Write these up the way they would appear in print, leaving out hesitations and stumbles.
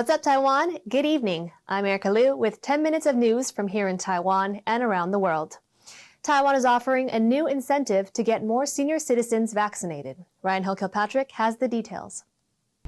What's up, Taiwan? Good evening. I'm Erika Liu with 10 minutes of news from here in Taiwan and around the world. Taiwan is offering a new incentive to get more senior citizens vaccinated. Ryan Kilpatrick has the details.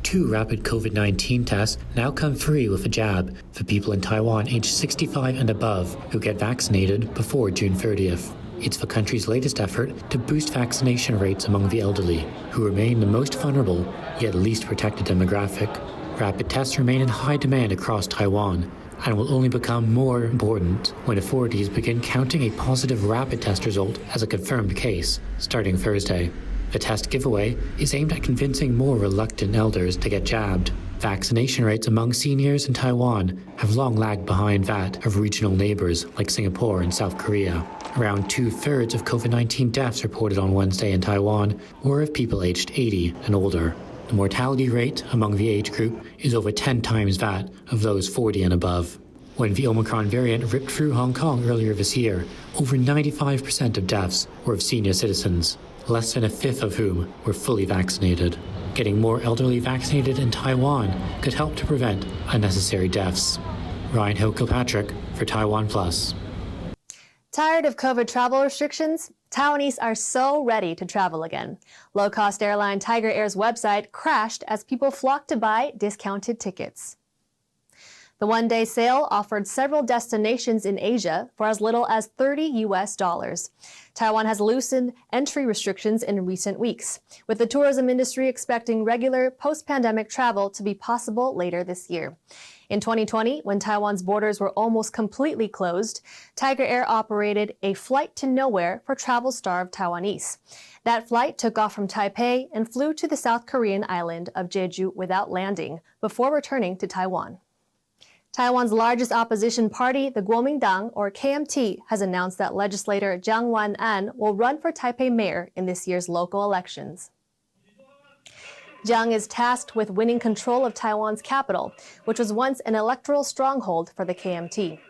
2 rapid COVID-19 tests now come free with a jab for people in Taiwan aged 65 and above who get vaccinated before June 30th. It's the country's latest effort to boost vaccination rates among the elderly, who remain the most vulnerable yet least protected demographic. Rapid tests remain in high demand across Taiwan and will only become more important when authorities begin counting a positive rapid test result as a confirmed case starting Thursday. The test giveaway is aimed at convincing more reluctant elders to get jabbed. Vaccination rates among seniors in Taiwan have long lagged behind that of regional neighbors like Singapore and South Korea. Around 2/3 of COVID-19 deaths reported on Wednesday in Taiwan were of people aged 80 and older. The mortality rate among the age group is over 10 times that of those 40 and above. When the Omicron variant ripped through Hong Kong earlier this year, over 95% of deaths were of senior citizens, less than a fifth of whom were fully vaccinated. Getting more elderly vaccinated in Taiwan could help to prevent unnecessary deaths. Ryan Kilpatrick for TaiwanPlus. Tired of COVID travel restrictions? Taiwanese are so ready to travel again. Low-cost airline Tiger Air's website crashed as people flocked to buy discounted tickets. The one-day sale offered several destinations in Asia for as little as $30. Taiwan has loosened entry restrictions in recent weeks, with the tourism industry expecting regular post-pandemic travel to be possible later this year. In 2020, when Taiwan's borders were almost completely closed, Tiger Air operated a flight to nowhere for travel-starved Taiwanese. That flight took off from Taipei and flew to the South Korean island of Jeju without landing, before returning to Taiwan. Taiwan's largest opposition party, the Kuomintang, or KMT, has announced that legislator Jiang Wan-an will run for Taipei mayor in this year's local elections. Jiang is tasked with winning control of Taiwan's capital, which was once an electoral stronghold for the KMT.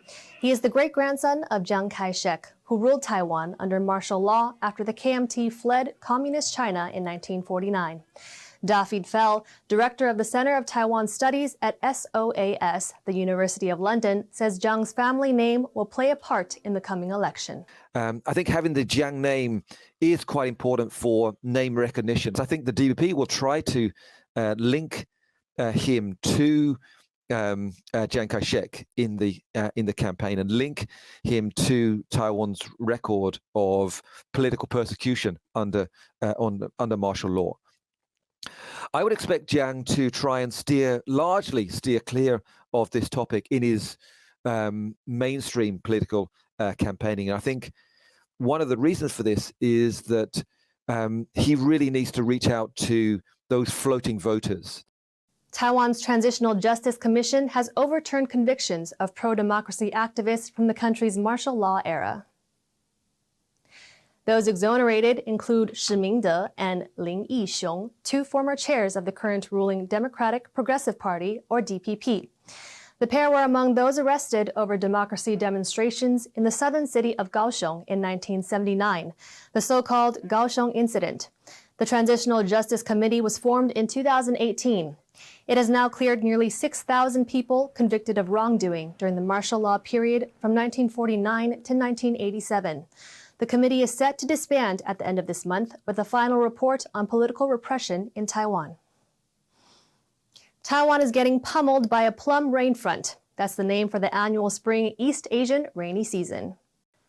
He is the great-grandson of Chiang Kai-shek, who ruled Taiwan under martial law after the KMT fled communist China in 1949. Dafydd Fell, director of the Center of Taiwan Studies at SOAS, the University of London, says Jiang's family name will play a part in the coming election. I think having the Jiang name is quite important for name recognition. I think the DPP will try to link him to Chiang Kai-shek in the campaign and link him to Taiwan's record of political persecution under martial law. I would expect Jiang to try and largely steer clear of this topic in his mainstream political campaigning. And I think one of the reasons for this is that he really needs to reach out to those floating voters. Taiwan's Transitional Justice Commission has overturned convictions of pro-democracy activists from the country's martial law era. Those exonerated include Shi Mingde and Lin Yixiong, 2 former chairs of the current ruling Democratic Progressive Party, or DPP. The pair were among those arrested over democracy demonstrations in the southern city of Kaohsiung in 1979, the so-called Kaohsiung Incident. The Transitional Justice Committee was formed in 2018. It has now cleared nearly 6,000 people convicted of wrongdoing during the martial law period from 1949 to 1987. The committee is set to disband at the end of this month with a final report on political repression in Taiwan. Taiwan is getting pummeled by a Plum rain front. That's the name for the annual spring East Asian rainy season.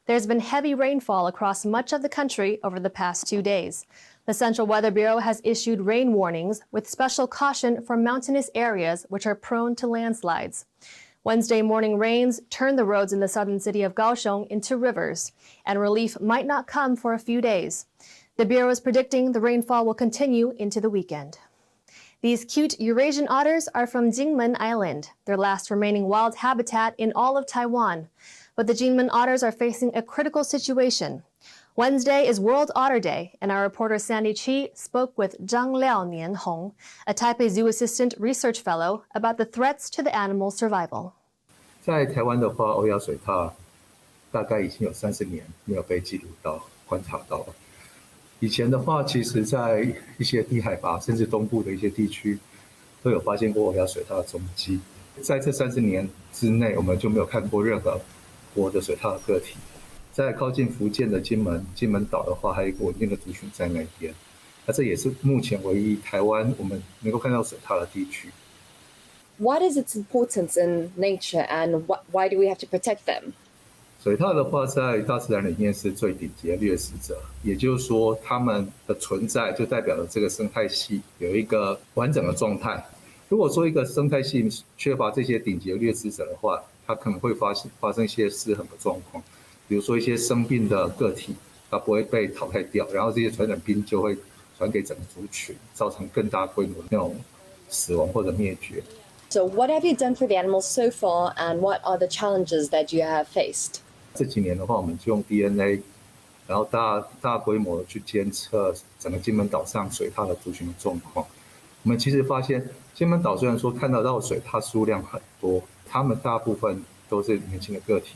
There's been heavy rainfall across much of the country over the past 2 days. The Central Weather Bureau has issued rain warnings with special caution for mountainous areas which are prone to landslides. Wednesday morning rains turned the roads in the southern city of Kaohsiung into rivers, and relief might not come for a few days. The Bureau is predicting the rainfall will continue into the weekend. These cute Eurasian otters are from Jinmen Island, their last remaining wild habitat in all of Taiwan. But the Jinmen otters are facing a critical situation. Wednesday is World Otter Day, and our reporter Sandy Chi spoke with Zhang Liao Nianhong, a Taipei Zoo Assistant Research Fellow, about the threats to the animal's survival. 在台湾的话，欧亚水獭大概已经有30年没有被记录到、观察到了。以前的话，其实在一些低海拔甚至东部的一些地区，都有发现过欧亚水獭的踪迹。在这30年之内，我们就没有看过任何活的水獭的个体。在靠近福建的金门岛的话，还有一个稳定的族群在那边。那这也是目前唯一台湾我们能够看到水獭的地区。What is its importance in nature, and why do we have to protect them? 水獭的话，在大自然里面是最顶级的掠食者，也就是说，它们的存在就代表了这个生态系有一个完整的状态。如果说一个生态系缺乏这些顶级的掠食者的话，它可能会发生一些失衡的状况，比如说一些生病的个体，它不会被淘汰掉，然后这些传染病就会传给整个族群，造成更大规模的那种死亡或者灭绝。So what have you done for the animals so far, and what are the challenges that you have faced? 这几年的话，我们就用 DNA， 然后大规模的去监测整个金门岛上水獭的族群的状况。我们其实发现，金门岛虽然说看得到水獭数量很多，它们大部分都是年轻的个体，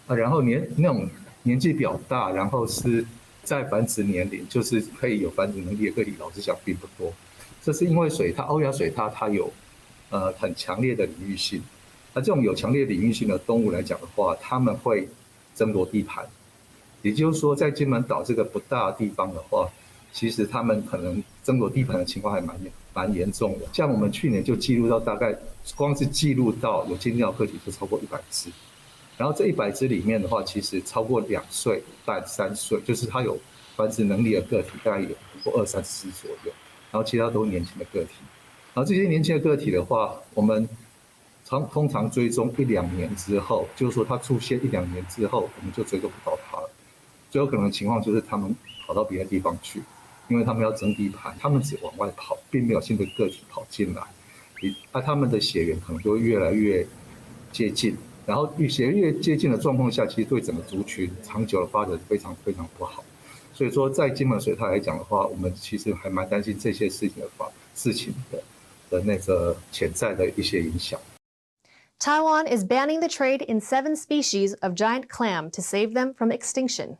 然后那种年纪比较大，然后是在繁殖年龄，就是可以有繁殖能力的个体，老实讲并不多。这是因为欧亚水獭它有很强烈的领域性。那这种有强烈领域性的动物来讲的话，它们会争夺地盘，也就是说，在金门岛这个不大的地方的话，其实它们可能争夺地盘的情况还蛮严重的。像我们去年就记录到，大概光是记录到有金鸟个体就超过100只，然后这100只里面的话，其实超过2岁半3岁，就是它有繁殖能力的个体，大概有不过20-30只左右，然后其他都是年轻的个体。然后这些年轻的个体的话，我们通常追踪1-2年之后，就是说它出现1-2年之后，我们就追踪不到它了。最有可能的情况就是他们跑到别的地方去，因为他们要争地盘，他们只往外跑，并没有新的个体跑进来，他们的血缘可能就会越来越接近，然后血缘越接近的状况下，其实对整个族群长久的发展非常非常不好。所以说，在金门水獭来讲的话，我们其实还蛮担心这些事情的那个潜在的一些影响。Taiwan is banning the trade in 7 species of giant clam to save them from extinction.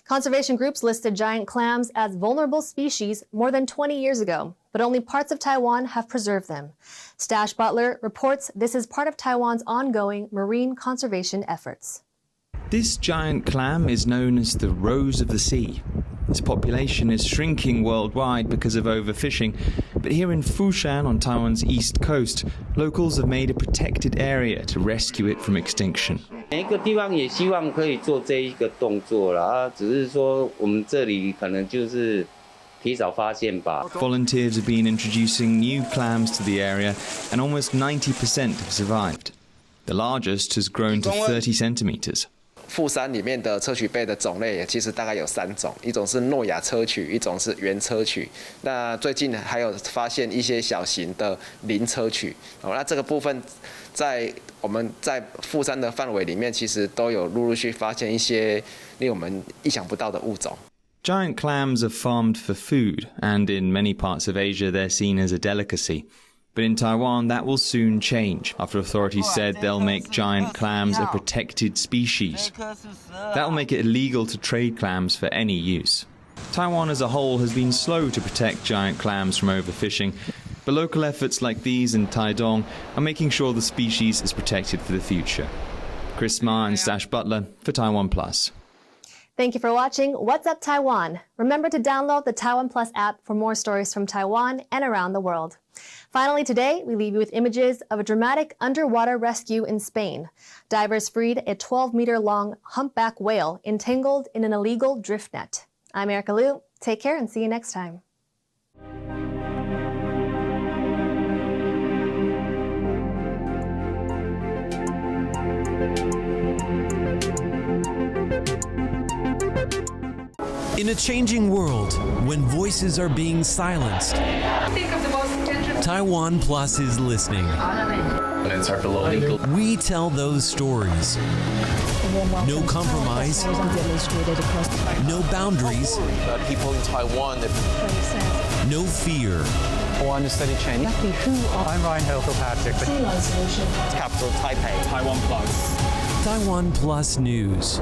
Conservation groups listed giant clams as vulnerable species more than 20 years ago, but only parts of Taiwan have preserved them. Stash Butler reports this is part of Taiwan's ongoing marine conservation efforts. This giant clam is known as the Rose of the Sea. Its population is shrinking worldwide because of overfishing, but here in Fushan on Taiwan's east coast, locals have made a protected area to rescue it from extinction. 每一个地方也希望可以做这一个动作啦，只是说我们这里可能就是提早发现吧。Volunteers have been introducing new clams to the area, and almost 90% have survived. The largest has grown to 30 centimeters. 富山里面的砗磲贝的种类其实大概有3种，一种是诺亚砗磲，一种是圆砗磲。那最近还有发现一些小型的鳞砗磲。那这个部分我们在富山的范围里面，其实都有陆续发现一些令我们意想不到的物种。Giant clams are farmed for food, and in many parts of Asia they're seen as a delicacy. But in Taiwan, that will soon change after authorities said they'll make giant clams a protected species. That will make it illegal to trade clams for any use. Taiwan as a whole has been slow to protect giant clams from overfishing, but local efforts like these in Taidong are making sure the species is protected for the future. Chris Ma and Stash Butler for TaiwanPlus. Thank you for watching What's Up Taiwan. Remember to download the TaiwanPlus app for more stories from Taiwan and around the world. Finally today, we leave you with images of a dramatic underwater rescue in Spain. Divers freed a 12-meter-long humpback whale entangled in an illegal drift net. I'm Erika Liu. Take care and see you next time. In a changing world, when voices are being silenced, TaiwanPlus is listening. We tell those stories. No compromise, no boundaries, people in Taiwan. no fear. I want to study Chinese. I'm Ryan Kilpatrick. Capital Taipei. TaiwanPlus. TaiwanPlus News.